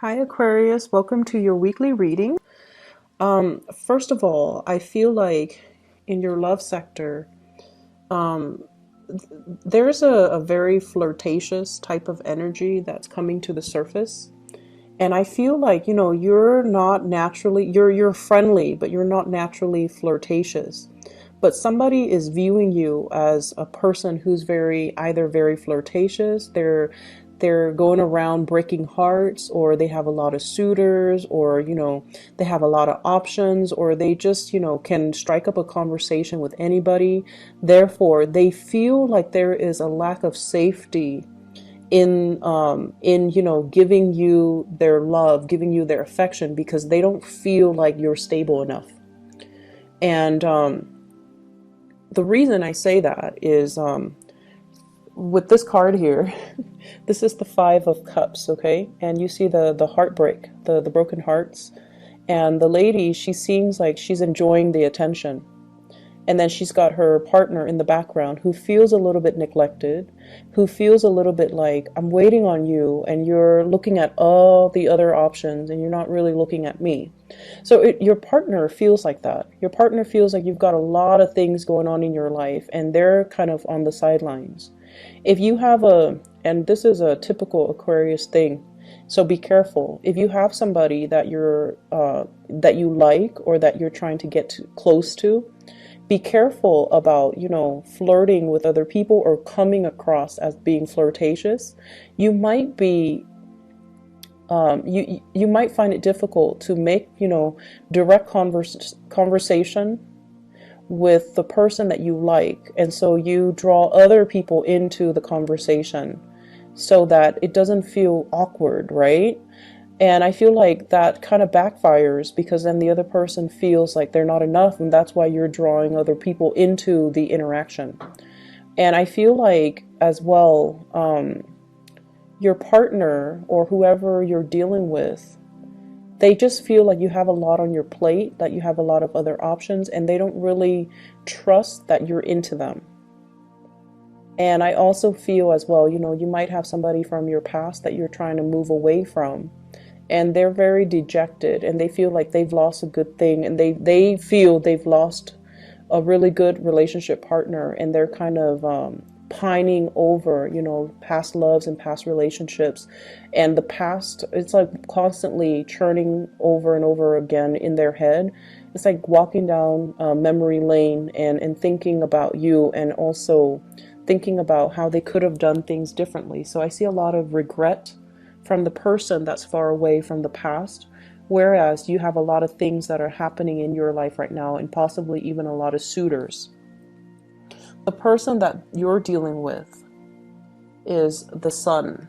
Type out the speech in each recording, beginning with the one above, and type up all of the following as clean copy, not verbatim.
Hi Aquarius, welcome to your weekly reading. First of all, I feel like in your love sector, there's a very flirtatious type of energy that's coming to the surface. And I feel like, you're not naturally, you're friendly, but you're not naturally flirtatious. But somebody is viewing you as a person who's either very flirtatious, they're going around breaking hearts, or they have a lot of suitors, or they have a lot of options, or they just can strike up a conversation with anybody. Therefore, they feel like there is a lack of safety in giving you their love, giving you their affection, because they don't feel like you're stable enough. And the reason I say that is with this card here, this is the Five of Cups, okay? And you see the heartbreak, the broken hearts. And the lady, she seems like she's enjoying the attention. And then she's got her partner in the background who feels a little bit neglected, who feels a little bit like, I'm waiting on you and you're looking at all the other options and you're not really looking at me. So your partner feels like that. Your partner feels like you've got a lot of things going on in your life and they're kind of on the sidelines. If you have and this is a typical Aquarius thing, so be careful. If you have somebody that that you like or that you're trying to get close to, be careful about, flirting with other people or coming across as being flirtatious. You might be, you might find it difficult to make, direct conversation with the person that you like. And so you draw other people into the conversation so that it doesn't feel awkward, right? And I feel like that kind of backfires because then the other person feels like they're not enough, and that's why you're drawing other people into the interaction. And I feel like as well, your partner or whoever you're dealing with, they just feel like you have a lot on your plate, that you have a lot of other options, and they don't really trust that you're into them. And I also feel as well, you might have somebody from your past that you're trying to move away from. And they're very dejected and they feel like they've lost a good thing, and they feel they've lost a really good relationship partner, and they're kind of pining over, past loves and past relationships. And the past, it's like constantly churning over and over again in their head. It's like walking down memory lane and thinking about you, and also thinking about how they could have done things differently. So I see a lot of regret from the person that's far away from the past, whereas you have a lot of things that are happening in your life right now, and possibly even a lot of suitors. The person that you're dealing with is the Sun.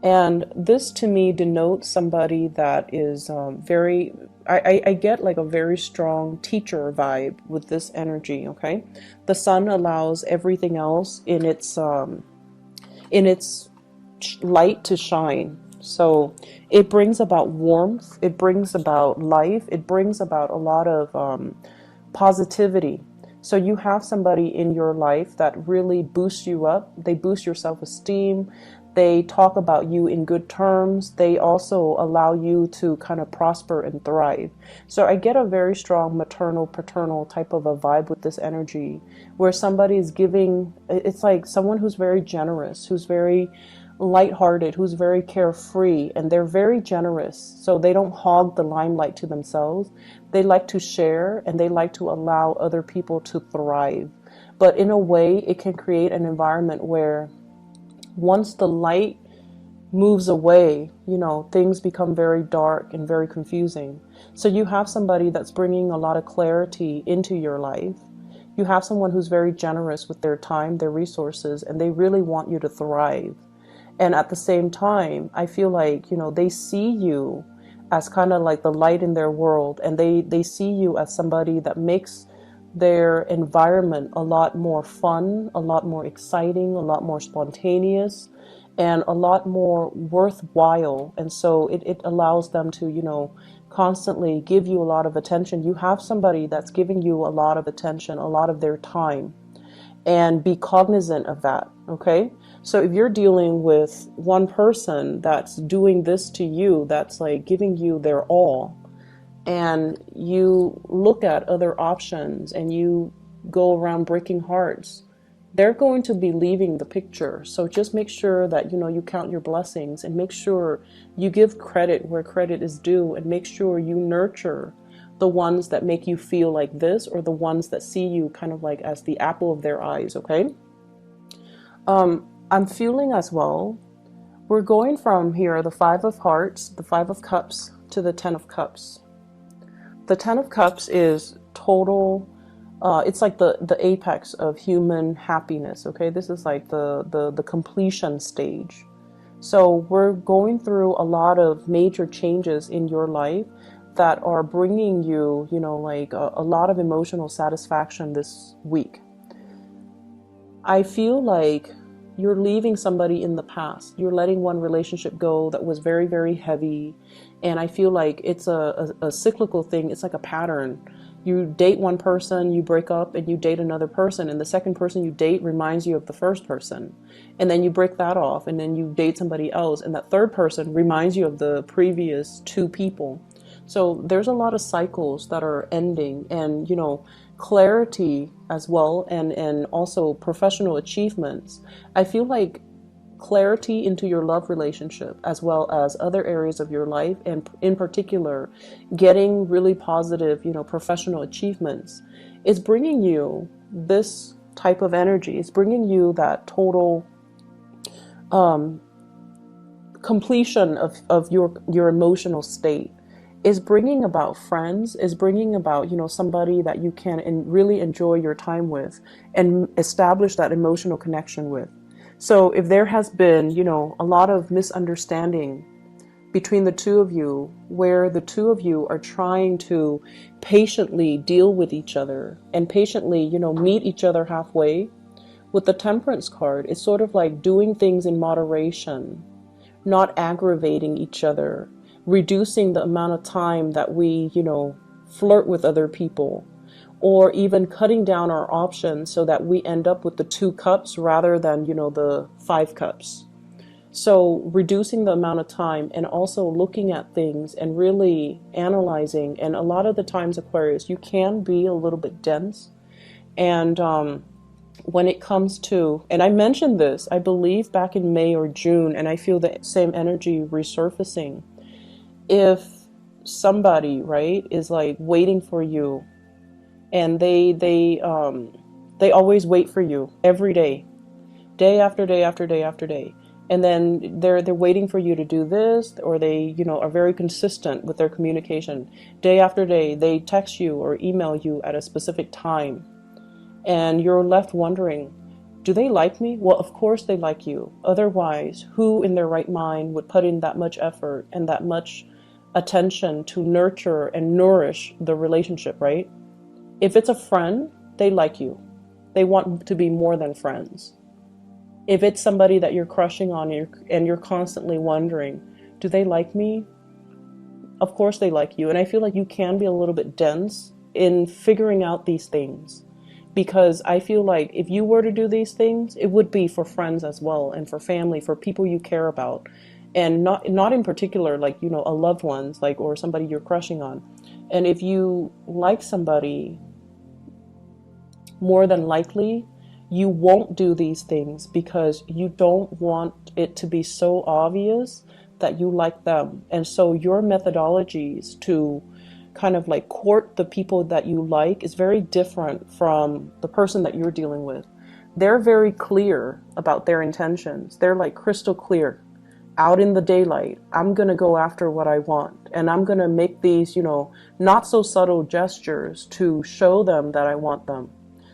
And this to me denotes somebody that is I get like a very strong teacher vibe with this energy, okay? The Sun allows everything else in its light to shine. So it brings about warmth, it brings about life, it brings about a lot of positivity. So you have somebody in your life that really boosts you up. They boost your self-esteem. They talk about you in good terms. They also allow you to kind of prosper and thrive. So I get a very strong maternal, paternal type of a vibe with this energy, where somebody is giving, it's like someone who's very generous, who's very lighthearted, who's very carefree, and they're very generous. So they don't hog the limelight to themselves. They like to share, and they like to allow other people to thrive. But in a way, it can create an environment where once the light moves away, things become very dark and very confusing. So you have somebody that's bringing a lot of clarity into your life. You have someone who's very generous with their time, their resources, and they really want you to thrive. And at the same time, I feel like, they see you as kind of like the light in their world, and they see you as somebody that makes their environment a lot more fun, a lot more exciting, a lot more spontaneous, and a lot more worthwhile. And so it allows them to, constantly give you a lot of attention. You have somebody that's giving you a lot of attention, a lot of their time, and be cognizant of that, okay? So if you're dealing with one person that's doing this to you, that's like giving you their all, and you look at other options and you go around breaking hearts, they're going to be leaving the picture. So just make sure that, you count your blessings, and make sure you give credit where credit is due, and make sure you nurture the ones that make you feel like this, or the ones that see you kind of like as the apple of their eyes, okay? I'm feeling as well, we're going from here, the Five of Hearts, the Five of Cups, to the Ten of Cups. The Ten of Cups is total, it's like the apex of human happiness, okay? This is like the completion stage. So we're going through a lot of major changes in your life that are bringing you, like a lot of emotional satisfaction this week. I feel like you're leaving somebody in the past. You're letting one relationship go that was very, very heavy. And I feel like it's a cyclical thing. It's like a pattern. You date one person, you break up, and you date another person. And the second person you date reminds you of the first person. And then you break that off, and then you date somebody else. And that third person reminds you of the previous two people. So there's a lot of cycles that are ending, and, clarity as well, and also professional achievements. I feel like clarity into your love relationship, as well as other areas of your life, and in particular getting really positive, professional achievements, is bringing you this type of energy. It's bringing you that total completion of your emotional state. Is bringing about friends, is bringing about, somebody that you can really enjoy your time with and establish that emotional connection with. So if there has been, a lot of misunderstanding between the two of you, where the two of you are trying to patiently deal with each other and patiently, meet each other halfway, with the Temperance card, it's sort of like doing things in moderation, not aggravating each other, reducing the amount of time that we, flirt with other people, or even cutting down our options so that we end up with the 2 cups rather than, the 5 cups. So reducing the amount of time, and also looking at things and really analyzing. And a lot of the times, Aquarius, you can be a little bit dense. And when it comes to, and I mentioned this, I believe back in May or June, and I feel the same energy resurfacing. If somebody, right, is like waiting for you, and they always wait for you every day, day after day after day after day, and then they're waiting for you to do this, or they, are very consistent with their communication. Day after day, they text you or email you at a specific time, and you're left wondering, do they like me? Well, of course they like you. Otherwise, who in their right mind would put in that much effort and that much attention to nurture and nourish the relationship, right? If it's a friend, they like you. They want to be more than friends. If it's somebody that you're crushing on, and you're constantly wondering, do they like me? Of course they like you. And I feel like you can be a little bit dense in figuring out these things, because I feel like if you were to do these things, it would be for friends as well, and for family, for people you care about. And not in particular, like, a loved ones, like, or somebody you're crushing on. And if you like somebody, more than likely, you won't do these things because you don't want it to be so obvious that you like them. And so your methodologies to kind of like court the people that you like is very different from the person that you're dealing with. They're very clear about their intentions. They're like crystal clear. Out in the daylight, I'm going to go after what I want, and I'm going to make these, not so subtle gestures to show them that I want them.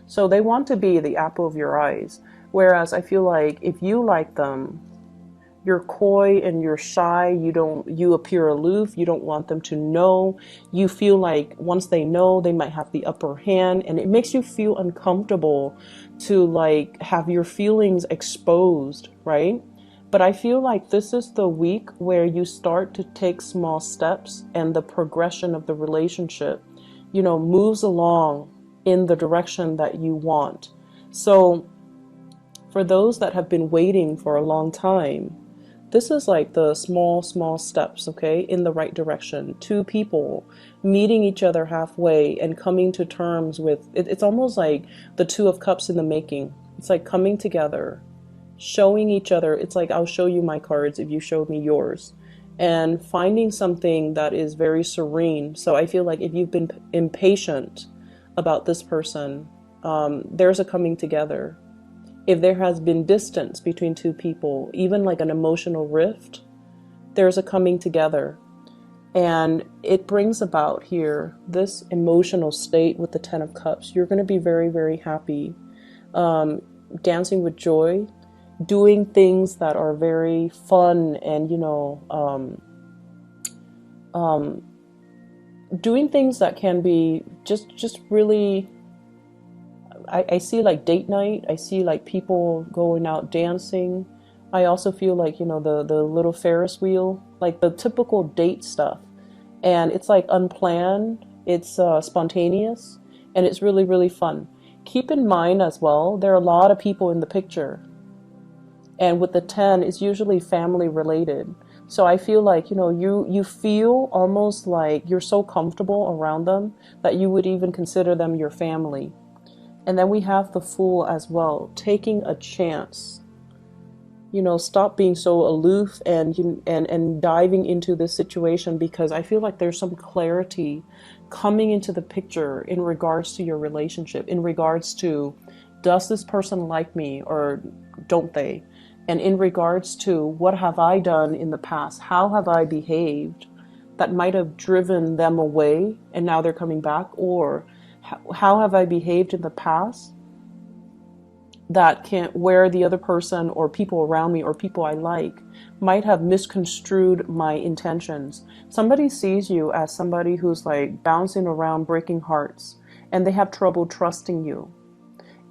So they want to be the apple of your eyes. Whereas I feel like if you like them, you're coy and you're shy. You appear aloof. You don't want them to know. You feel like once they know, they might have the upper hand, and it makes you feel uncomfortable to like have your feelings exposed, right? But I feel like this is the week where you start to take small steps, and the progression of the relationship, moves along in the direction that you want. So For those that have been waiting for a long time, this is like the small, small steps, okay, in the right direction. Two people meeting each other halfway and coming to terms with it. It's almost like the Two of Cups in the making. It's like coming together, showing each other. It's like, I'll show you my cards if you show me yours. And finding something that is very serene. So I feel like if you've been impatient about this person, there's a coming together. If there has been distance between two people, even like an emotional rift, there's a coming together. And it brings about here this emotional state with the Ten of Cups. You're going to be very, very happy, dancing with joy, doing things that are very fun, and doing things that can be just really, I see like date night. I see like people going out dancing. I also feel like, the little Ferris wheel, like the typical date stuff. And it's like unplanned, it's spontaneous, and it's really, really fun. Keep in mind as well, there are a lot of people in the picture. And with the 10, it's usually family related. So I feel like, you feel almost like you're so comfortable around them that you would even consider them your family. And then we have the Fool as well, taking a chance. Stop being so aloof and diving into this situation, because I feel like there's some clarity coming into the picture in regards to your relationship, in regards to, does this person like me or don't they? And in regards to, what have I done in the past? How have I behaved that might have driven them away and now they're coming back? Or how have I behaved in the past that where the other person or people around me or people I like might have misconstrued my intentions? Somebody sees you as somebody who's like bouncing around, breaking hearts, and they have trouble trusting you.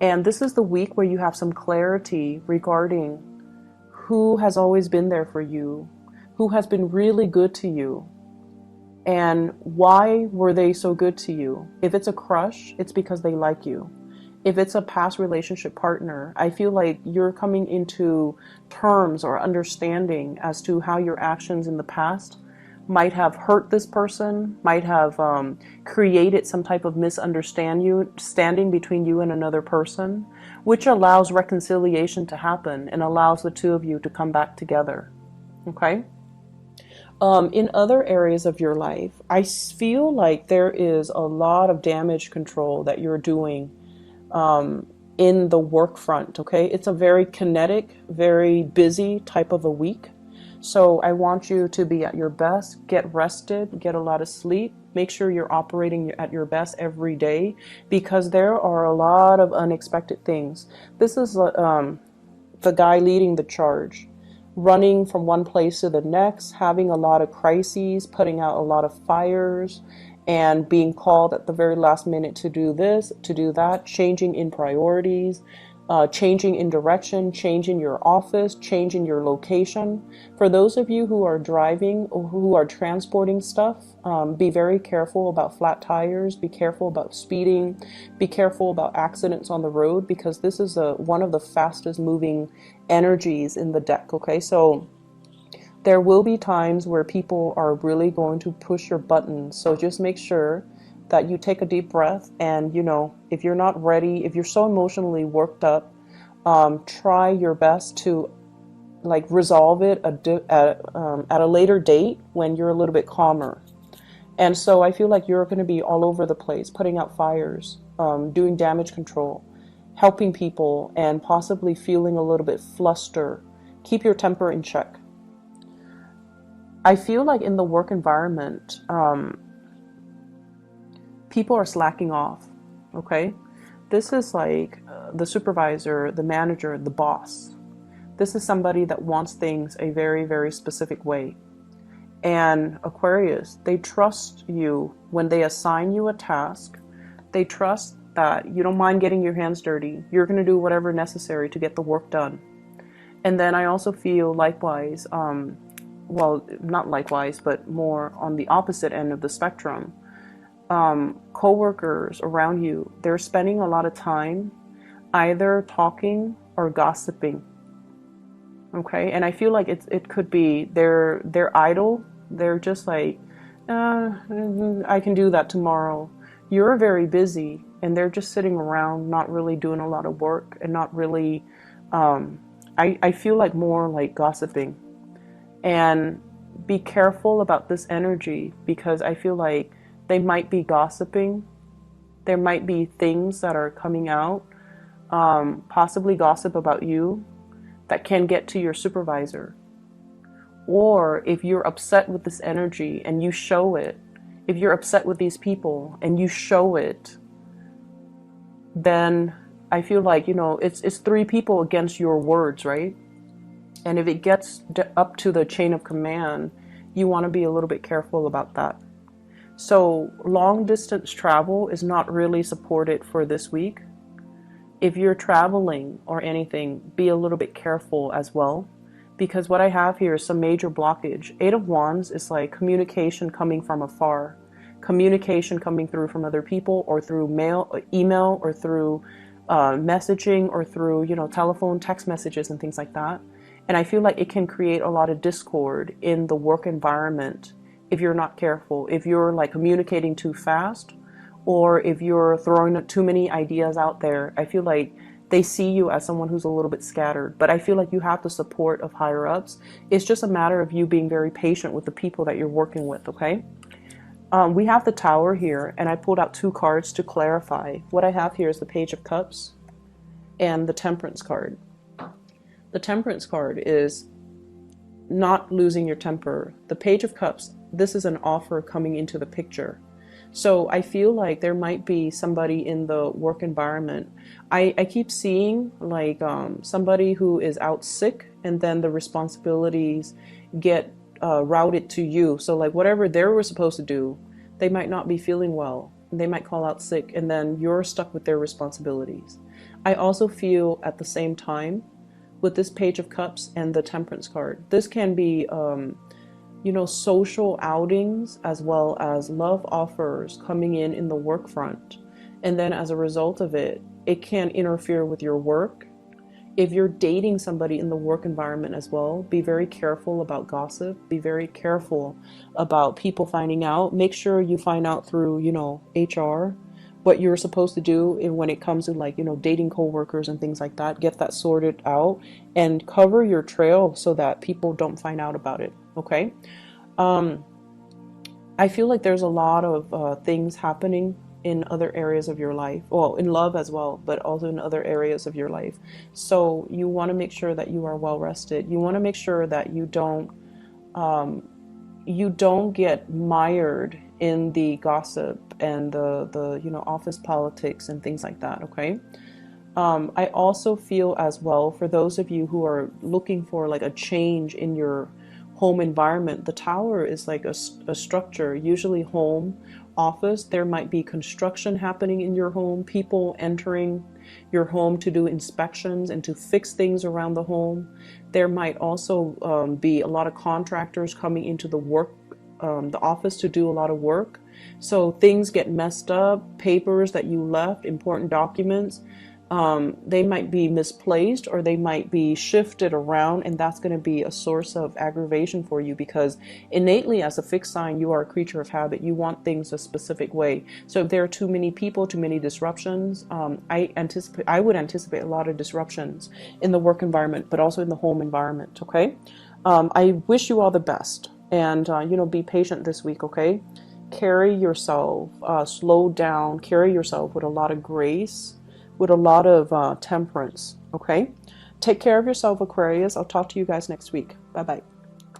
And this is the week where you have some clarity regarding who has always been there for you, who has been really good to you, and why were they so good to you. If it's a crush, it's because they like you. If it's a past relationship partner, I feel like you're coming into terms or understanding as to how your actions in the past might have hurt this person, might have created some type of misunderstanding between you and another person, which allows reconciliation to happen and allows the two of you to come back together. Okay? In other areas of your life, I feel like there is a lot of damage control that you're doing in the work front. Okay? It's a very kinetic, very busy type of a week. So I want you to be at your best, get rested, get a lot of sleep, make sure you're operating at your best every day, because there are a lot of unexpected things. This is the guy leading the charge, running from one place to the next, having a lot of crises, putting out a lot of fires, and being called at the very last minute to do this, to do that, changing in priorities, changing in direction, changing your office, changing your location. For those of you who are driving or who are transporting stuff, be very careful about flat tires, be careful about speeding, be careful about accidents on the road, because this is one of the fastest moving energies in the deck, okay? So there will be times where people are really going to push your buttons. So just make sure that you take a deep breath, and if you're not ready, if you're so emotionally worked up, try your best to like resolve it at a later date when you're a little bit calmer. And so I feel like you're going to be all over the place, putting out fires, doing damage control, helping people, and possibly feeling a little bit flustered. Keep your temper in check. I feel like in the work environment, people are slacking off, okay? This is like the supervisor, the manager, the boss. This is somebody that wants things a very, very specific way. And Aquarius, they trust you when they assign you a task. They trust that you don't mind getting your hands dirty. You're going to do whatever necessary to get the work done. And then I also feel likewise, well, not likewise, but more on the opposite end of the spectrum. Co-workers around you, they're spending a lot of time either talking or gossiping. Okay, and I feel like it could be they're idle. They're just like, I can do that tomorrow. You're very busy, and they're just sitting around, not really doing a lot of work, and not really. I feel like more like gossiping, and be careful about this energy because I feel like they might be gossiping. There might be things that are coming out, possibly gossip about you, that can get to your supervisor. Or if you're upset with this energy and you show it, if you're upset with these people and you show it, then I feel like, it's three people against your words, right? And if it gets up to the chain of command, you want to be a little bit careful about that. So long distance travel is not really supported for this week. If you're traveling or anything, be a little bit careful as well, because what I have here is some major blockage. Eight of Wands is like communication coming from afar, communication coming through from other people, or through mail, or email, or through messaging, or through, telephone, text messages and things like that. And I feel like it can create a lot of discord in the work environment if you're not careful, if you're like communicating too fast, or if you're throwing too many ideas out there. I feel like they see you as someone who's a little bit scattered, but I feel like you have the support of higher ups. It's just a matter of you being very patient with the people that you're working with, okay? We have the Tower here, and I pulled out two cards to clarify. What I have here is the Page of Cups and the Temperance card. The Temperance card is not losing your temper. The Page of Cups, this is an offer coming into the picture. So I feel like there might be somebody in the work environment. I keep seeing like somebody who is out sick, and then the responsibilities get routed to you. So like whatever they were supposed to do, they might not be feeling well. They might call out sick, and then you're stuck with their responsibilities. I also feel at the same time with this Page of Cups and the Temperance card, this can be social outings as well as love offers coming in the work front. And then as a result of it, it can interfere with your work. If you're dating somebody in the work environment as well, be very careful about gossip. Be very careful about people finding out. Make sure you find out through, HR, what you're supposed to do when it comes to dating coworkers and things like that. Get that sorted out and cover your trail so that people don't find out about it. Okay. I feel like there's a lot of things happening in other areas of your life. Well, in love as well, but also in other areas of your life. So you want to make sure that you are well rested. You want to make sure that you don't get mired in the gossip and the office politics and things like that. Okay. I also feel as well, for those of you who are looking for like a change in your home environment, the Tower is like a structure, usually home, office. There might be construction happening in your home, people entering your home to do inspections and to fix things around the home. There might also be a lot of contractors coming into the office to do a lot of work. So things get messed up, papers that you left, important documents, they might be misplaced, or they might be shifted around, and that's going to be a source of aggravation for you, because innately as a fixed sign, you are a creature of habit. You want things a specific way. So if there are too many people, too many disruptions, I would anticipate a lot of disruptions in the work environment, but also in the home environment. Okay. I wish you all the best, and be patient this week. Okay. Carry yourself, slow down, carry yourself with a lot of grace, with a lot of temperance. Okay. Take care of yourself, Aquarius. I'll talk to you guys next week. Bye-bye.